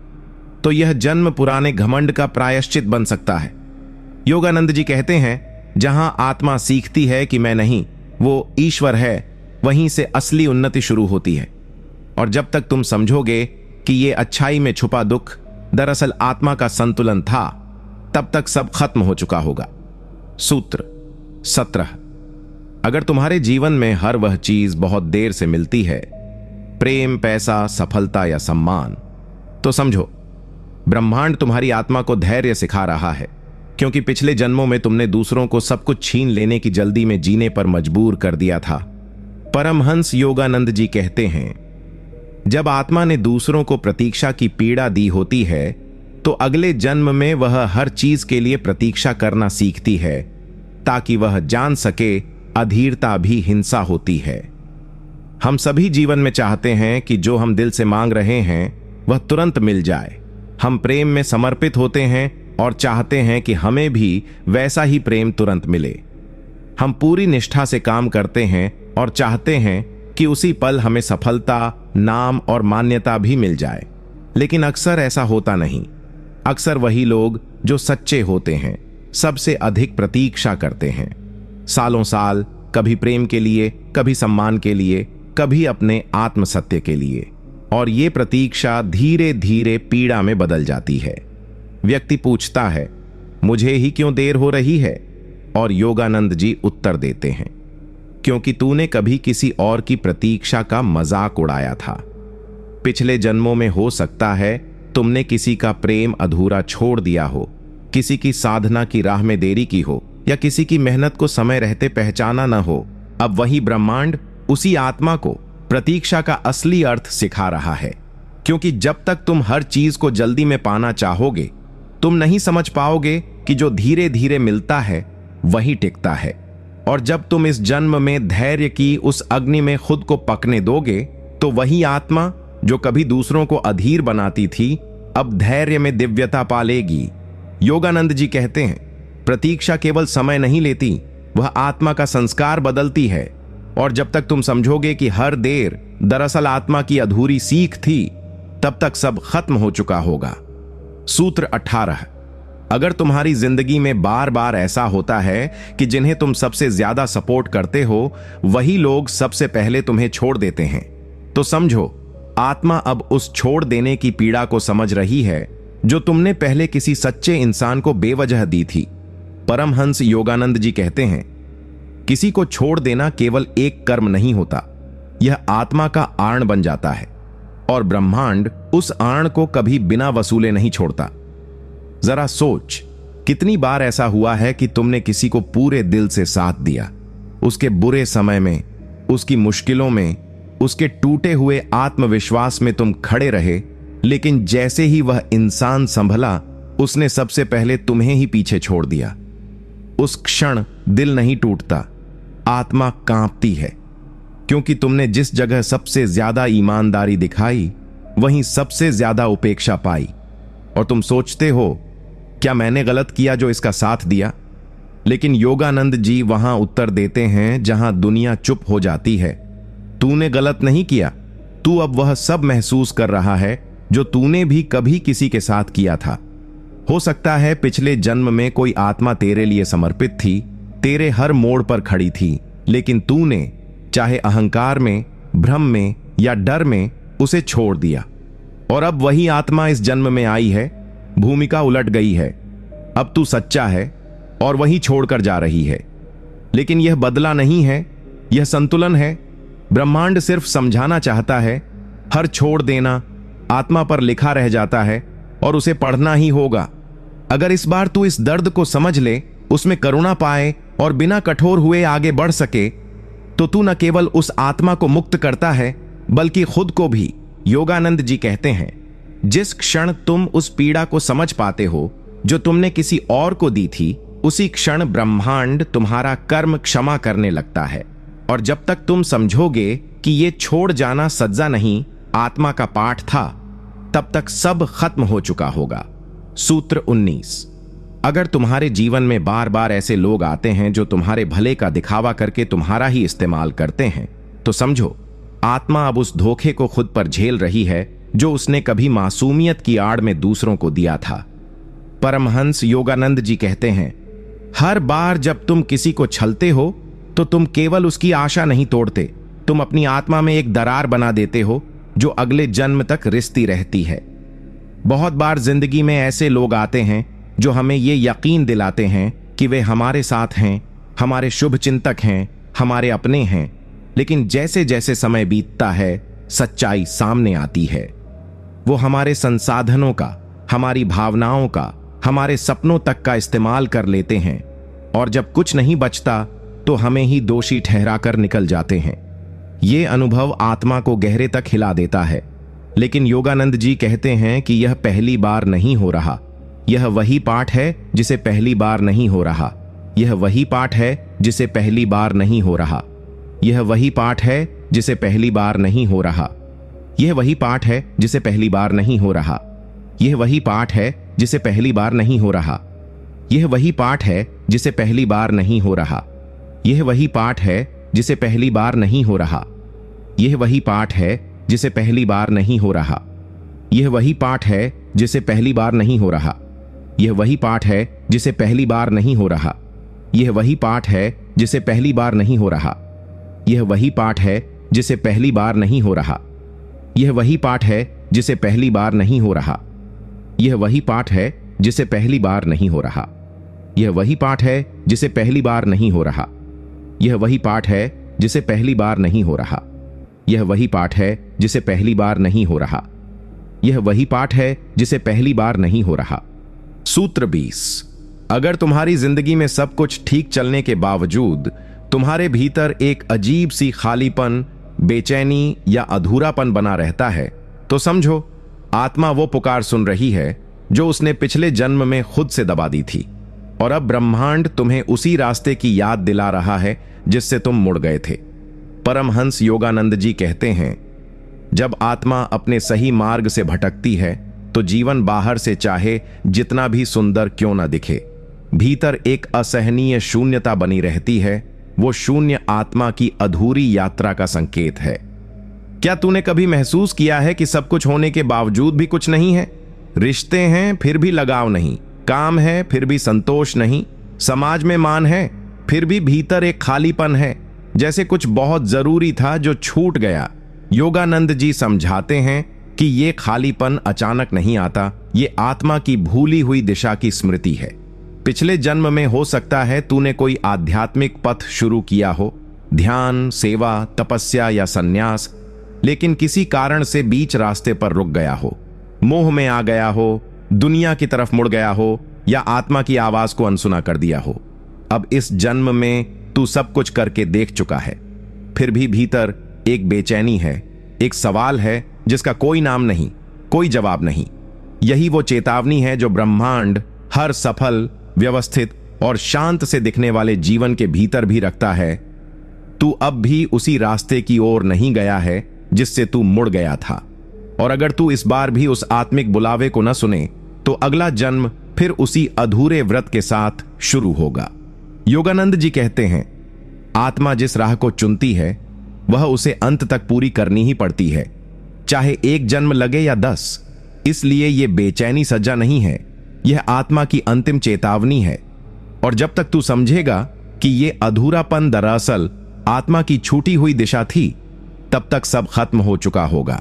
तो यह जन्म पुराने घमंड का प्रायश्चित बन सकता है। योगानंद जी कहते हैं, जहां आत्मा सीखती है कि मैं नहीं, वो ईश्वर है, वहीं से असली उन्नति शुरू होती है। और जब तक तुम समझोगे कि ये अच्छाई में छुपा दुख दरअसल आत्मा का संतुलन था, तब तक सब खत्म हो चुका होगा। सूत्र 17। अगर तुम्हारे जीवन में हर वह चीज बहुत देर से मिलती है, प्रेम, पैसा, सफलता या सम्मान, तो समझो ब्रह्मांड तुम्हारी आत्मा को धैर्य सिखा रहा है, क्योंकि पिछले जन्मों में तुमने दूसरों को सब कुछ छीन लेने की जल्दी में जीने पर मजबूर कर दिया था। परमहंस योगानंद जी कहते हैं, जब आत्मा ने दूसरों को प्रतीक्षा की पीड़ा दी होती है, तो अगले जन्म में वह हर चीज के लिए प्रतीक्षा करना सीखती है, ताकि वह जान सके अधीरता भी हिंसा होती है। हम सभी जीवन में चाहते हैं कि जो हम दिल से मांग रहे हैं वह तुरंत मिल जाए। हम प्रेम में समर्पित होते हैं और चाहते हैं कि हमें भी वैसा ही प्रेम तुरंत मिले। हम पूरी निष्ठा से काम करते हैं और चाहते हैं कि उसी पल हमें सफलता, नाम और मान्यता भी मिल जाए। लेकिन अक्सर ऐसा होता नहीं। अक्सर वही लोग जो सच्चे होते हैं सबसे अधिक प्रतीक्षा करते हैं, सालों साल, कभी प्रेम के लिए, कभी सम्मान के लिए, कभी अपने आत्मसत्य के लिए। और ये प्रतीक्षा धीरे धीरे पीड़ा में बदल जाती है। व्यक्ति पूछता है, मुझे ही क्यों देर हो रही है? और योगानंद जी उत्तर देते हैं, क्योंकि तूने कभी किसी और की प्रतीक्षा का मजाक उड़ाया था। पिछले जन्मों में हो सकता है तुमने किसी का प्रेम अधूरा छोड़ दिया हो, किसी की साधना की राह में देरी की हो, या किसी की मेहनत को समय रहते पहचाना न हो। अब वही ब्रह्मांड उसी आत्मा को प्रतीक्षा का असली अर्थ सिखा रहा है, क्योंकि जब तक तुम हर चीज को जल्दी में पाना चाहोगे, तुम नहीं समझ पाओगे कि जो धीरे धीरे मिलता है वही टिकता है। और जब तुम इस जन्म में धैर्य की उस अग्नि में खुद को पकने दोगे, तो वही आत्मा जो कभी दूसरों को अधीर बनाती थी, अब धैर्य में दिव्यता पा लेगी। योगानंद जी कहते हैं, प्रतीक्षा केवल समय नहीं लेती, वह आत्मा का संस्कार बदलती है। और जब तक तुम समझोगे कि हर देर दरअसल आत्मा की अधूरी सीख थी, तब तक सब खत्म हो चुका होगा। सूत्र 18। अगर तुम्हारी जिंदगी में बार बार ऐसा होता है कि जिन्हें तुम सबसे ज्यादा सपोर्ट करते हो, वही लोग सबसे पहले तुम्हें छोड़ देते हैं, तो समझो आत्मा अब उस छोड़ देने की पीड़ा को समझ रही है जो तुमने पहले किसी सच्चे इंसान को बेवजह दी थी। परमहंस योगानंद जी कहते हैं, किसी को छोड़ देना केवल एक कर्म नहीं होता, यह आत्मा का आण बन जाता है, और ब्रह्मांड उस आण को कभी बिना वसूले नहीं छोड़ता। जरा सोच, कितनी बार ऐसा हुआ है कि तुमने किसी को पूरे दिल से साथ दिया, उसके बुरे समय में, उसकी मुश्किलों में, उसके टूटे हुए आत्मविश्वास में तुम खड़े रहे, लेकिन जैसे ही वह इंसान संभला, उसने सबसे पहले तुम्हें ही पीछे छोड़ दिया। उस क्षण दिल नहीं टूटता, आत्मा कांपती है, क्योंकि तुमने जिस जगह सबसे ज्यादा ईमानदारी दिखाई, वहीं सबसे ज्यादा उपेक्षा पाई। और तुम सोचते हो, क्या मैंने गलत किया जो इसका साथ दिया? लेकिन योगानंद जी वहां उत्तर देते हैं जहां दुनिया चुप हो जाती है, तूने गलत नहीं किया। तू अब वह सब महसूस कर रहा है जो तूने भी कभी किसी के साथ किया था। हो सकता है पिछले जन्म में कोई आत्मा तेरे लिए समर्पित थी, तेरे हर मोड़ पर खड़ी थी, लेकिन तूने चाहे अहंकार में, भ्रम में या डर में उसे छोड़ दिया। और अब वही आत्मा इस जन्म में आई है, भूमिका उलट गई है। अब तू सच्चा है और वही छोड़कर जा रही है। लेकिन यह बदला नहीं है, यह संतुलन है। ब्रह्मांड सिर्फ समझाना चाहता है, हर छोड़ देना आत्मा पर लिखा रह जाता है और उसे पढ़ना ही होगा। अगर इस बार तू इस दर्द को समझ ले, उसमें करुणा पाए और बिना कठोर हुए आगे बढ़ सके, तो तू न केवल उस आत्मा को मुक्त करता है बल्कि खुद को भी। योगानंद जी कहते हैं, जिस क्षण तुम उस पीड़ा को समझ पाते हो जो तुमने किसी और को दी थी, उसी क्षण ब्रह्मांड तुम्हारा कर्म क्षमा करने लगता है। और जब तक तुम समझोगे कि ये छोड़ जाना सज्जा नहीं, आत्मा का पाठ था, तब तक सब खत्म हो चुका होगा। सूत्र 19। अगर तुम्हारे जीवन में बार बार ऐसे लोग आते हैं जो तुम्हारे भले का दिखावा करके तुम्हारा ही इस्तेमाल करते हैं, तो समझो आत्मा अब उस धोखे को खुद पर झेल रही है जो उसने कभी मासूमियत की आड़ में दूसरों को दिया था। परमहंस योगानंद जी कहते हैं, हर बार जब तुम किसी को छलते हो तो तुम केवल उसकी आशा नहीं तोड़ते, तुम अपनी आत्मा में एक दरार बना देते हो जो अगले जन्म तक रिश्ती रहती है। बहुत बार जिंदगी में ऐसे लोग आते हैं जो हमें ये यकीन दिलाते हैं कि वे हमारे साथ हैं, हमारे शुभ चिंतक हैं, हमारे अपने हैं। लेकिन जैसे जैसे समय बीतता है, सच्चाई सामने आती है। वो हमारे संसाधनों का, हमारी भावनाओं का, हमारे सपनों तक का इस्तेमाल कर लेते हैं और जब कुछ नहीं बचता तो हमें ही दोषी ठहराकर निकल जाते हैं। ये अनुभव आत्मा को गहरे तक हिला देता है। लेकिन योगानंद जी कहते हैं कि यह पहली बार नहीं हो रहा। यह वही पाठ है जिसे पहली बार नहीं हो रहा। यह वही पाठ है जिसे पहली बार नहीं हो रहा। यह वही पाठ है जिसे पहली बार नहीं हो रहा। यह वही पाठ है जिसे पहली बार नहीं हो रहा। यह वही पाठ है जिसे पहली बार नहीं हो रहा। यह वही पाठ है जिसे पहली बार नहीं हो रहा। यह वही पाठ है जिसे पहली बार नहीं हो रहा। यह वही पाठ है जिसे पहली बार नहीं हो रहा। यह वही पाठ है जिसे पहली बार नहीं हो रहा। यह वही पाठ है जिसे पहली बार नहीं हो रहा। यह वही पाठ है जिसे पहली बार नहीं हो रहा। यह वही पाठ है जिसे पहली बार नहीं हो रहा। यह वही पाठ है जिसे पहली बार नहीं हो रहा। यह वही पाठ है जिसे पहली बार नहीं हो रहा। यह वही पाठ है जिसे पहली बार नहीं हो रहा। यह वही पाठ है जिसे पहली बार नहीं हो रहा। यह वही पाठ है जिसे पहली बार नहीं हो रहा। यह वही पाठ है जिसे पहली बार नहीं हो रहा। सूत्र 20। अगर तुम्हारी जिंदगी में सब कुछ ठीक चलने के बावजूद तुम्हारे भीतर एक अजीब सी खालीपन, बेचैनी या अधूरापन बना रहता है, तो समझो आत्मा वो पुकार सुन रही है जो उसने पिछले जन्म में खुद से दबा दी थी। और अब ब्रह्मांड तुम्हें उसी रास्ते की याद दिला रहा है जिससे तुम मुड़ गए थे। परमहंस योगानंद जी कहते हैं, जब आत्मा अपने सही मार्ग से भटकती है तो जीवन बाहर से चाहे जितना भी सुंदर क्यों न दिखे, भीतर एक असहनीय शून्यता बनी रहती है। वो शून्य आत्मा की अधूरी यात्रा का संकेत है। क्या तूने कभी महसूस किया है कि सब कुछ होने के बावजूद भी कुछ नहीं है? रिश्ते हैं फिर भी लगाव नहीं, काम है फिर भी संतोष नहीं, समाज में मान है फिर भी भीतर एक खालीपन है, जैसे कुछ बहुत जरूरी था जो छूट गया। योगानंद जी समझाते हैं कि ये खालीपन अचानक नहीं आता, ये आत्मा की भूली हुई दिशा की स्मृति है। पिछले जन्म में हो सकता है तूने कोई आध्यात्मिक पथ शुरू किया हो, ध्यान, सेवा, तपस्या या संन्यास, लेकिन किसी कारण से बीच रास्ते पर रुक गया हो, मोह में आ गया हो, दुनिया की तरफ मुड़ गया हो या आत्मा की आवाज को अनसुना कर दिया हो। अब इस जन्म में तू सब कुछ करके देख चुका है, फिर भी भीतर एक बेचैनी है, एक सवाल है जिसका कोई नाम नहीं, कोई जवाब नहीं। यही वो चेतावनी है जो ब्रह्मांड हर सफल, व्यवस्थित और शांत से दिखने वाले जीवन के भीतर भी रखता है। तू अब भी उसी रास्ते की ओर नहीं गया है जिससे तू मुड़ गया था। और अगर तू इस बार भी उस आत्मिक बुलावे को न सुने तो अगला जन्म फिर उसी अधूरे व्रत के साथ शुरू होगा। योगानंद जी कहते हैं, आत्मा जिस राह को चुनती है वह उसे अंत तक पूरी करनी ही पड़ती है, चाहे 1 जन्म लगे या 10। इसलिए यह बेचैनी सजा नहीं है, यह आत्मा की अंतिम चेतावनी है। और जब तक तू समझेगा कि यह अधूरापन दरअसल आत्मा की छूटी हुई दिशा थी, तब तक सब खत्म हो चुका होगा।